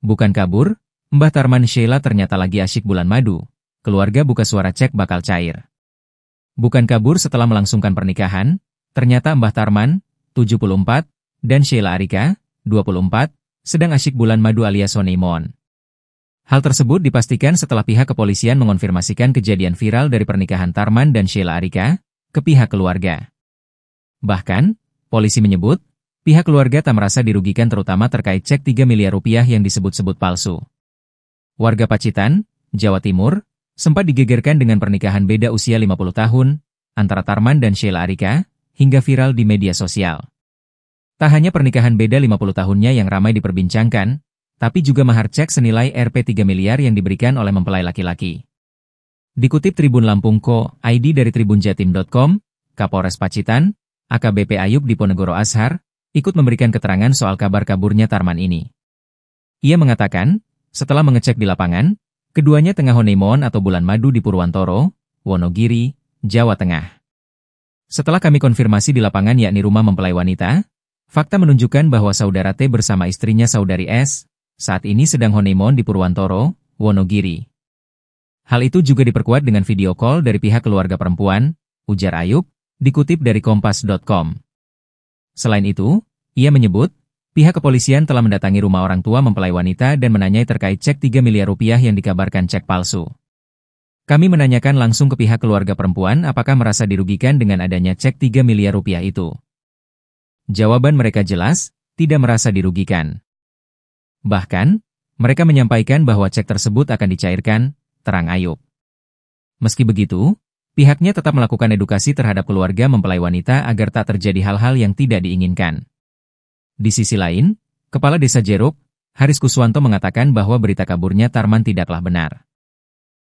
Bukan kabur, Mbah Tarman Sheila ternyata lagi asyik bulan madu. Keluarga buka suara cek bakal cair. Bukan kabur setelah melangsungkan pernikahan, ternyata Mbah Tarman, 74, dan Sheila Arika, 24, sedang asyik bulan madu alias honeymoon. Hal tersebut dipastikan setelah pihak kepolisian mengonfirmasikan kejadian viral dari pernikahan Tarman dan Sheila Arika ke pihak keluarga. Bahkan, polisi menyebut, pihak keluarga tak merasa dirugikan terutama terkait cek 3 miliar rupiah yang disebut-sebut palsu. Warga Pacitan, Jawa Timur, sempat digegerkan dengan pernikahan beda usia 50 tahun, antara Tarman dan Sheila Arika, hingga viral di media sosial. Tak hanya pernikahan beda 50 tahunnya yang ramai diperbincangkan, tapi juga mahar cek senilai Rp 3 miliar yang diberikan oleh mempelai laki-laki. Dikutip Tribun Lampung Co.id dari tribunjatim.com, Kapolres Pacitan, AKBP Ayub Diponegoro Ashar, ikut memberikan keterangan soal kabar kaburnya Tarman ini. Ia mengatakan, setelah mengecek di lapangan, keduanya tengah honeymoon atau bulan madu di Purwantoro, Wonogiri, Jawa Tengah. Setelah kami konfirmasi di lapangan yakni rumah mempelai wanita, fakta menunjukkan bahwa saudara T bersama istrinya saudari S, saat ini sedang honeymoon di Purwantoro, Wonogiri. Hal itu juga diperkuat dengan video call dari pihak keluarga perempuan, ujar Ayub, dikutip dari kompas.com. Selain itu, ia menyebut, pihak kepolisian telah mendatangi rumah orang tua mempelai wanita dan menanyai terkait cek 3 miliar rupiah yang dikabarkan cek palsu. Kami menanyakan langsung ke pihak keluarga perempuan apakah merasa dirugikan dengan adanya cek 3 miliar rupiah itu. Jawaban mereka jelas, tidak merasa dirugikan. Bahkan, mereka menyampaikan bahwa cek tersebut akan dicairkan, terang Ayub. Meski begitu, pihaknya tetap melakukan edukasi terhadap keluarga mempelai wanita agar tak terjadi hal-hal yang tidak diinginkan. Di sisi lain, Kepala Desa Jeruk, Haris Kuswanto mengatakan bahwa berita kaburnya Tarman tidaklah benar.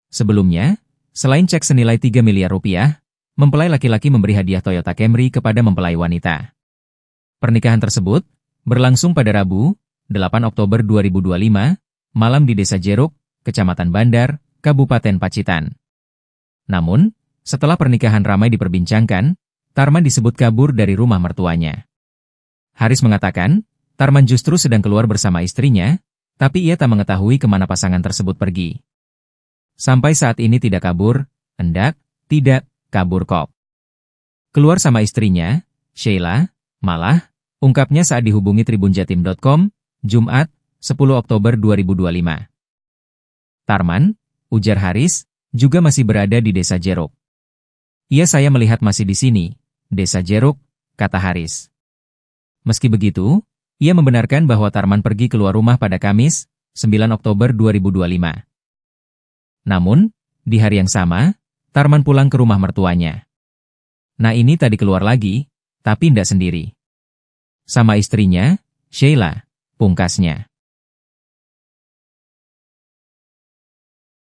Sebelumnya, selain cek senilai 3 miliar rupiah, mempelai laki-laki memberi hadiah Toyota Camry kepada mempelai wanita. Pernikahan tersebut berlangsung pada Rabu, 8 Oktober 2025, malam di Desa Jeruk, Kecamatan Bandar, Kabupaten Pacitan. Namun, setelah pernikahan ramai diperbincangkan, Tarman disebut kabur dari rumah mertuanya. Haris mengatakan, Tarman justru sedang keluar bersama istrinya, tapi ia tak mengetahui kemana pasangan tersebut pergi. Sampai saat ini tidak kabur, tidak kabur kok. Keluar sama istrinya, Sheila, malah, ungkapnya saat dihubungi tribunjatim.com, Jumat, 10 Oktober 2025. Tarman, ujar Haris, juga masih berada di Desa Jeruk. Iya saya melihat masih di sini, Desa Jeruk, kata Haris. Meski begitu, ia membenarkan bahwa Tarman pergi keluar rumah pada Kamis, 9 Oktober 2025. Namun, di hari yang sama, Tarman pulang ke rumah mertuanya. Nah ini tadi keluar lagi, tapi tidak sendiri. Sama istrinya, Sheila, pungkasnya.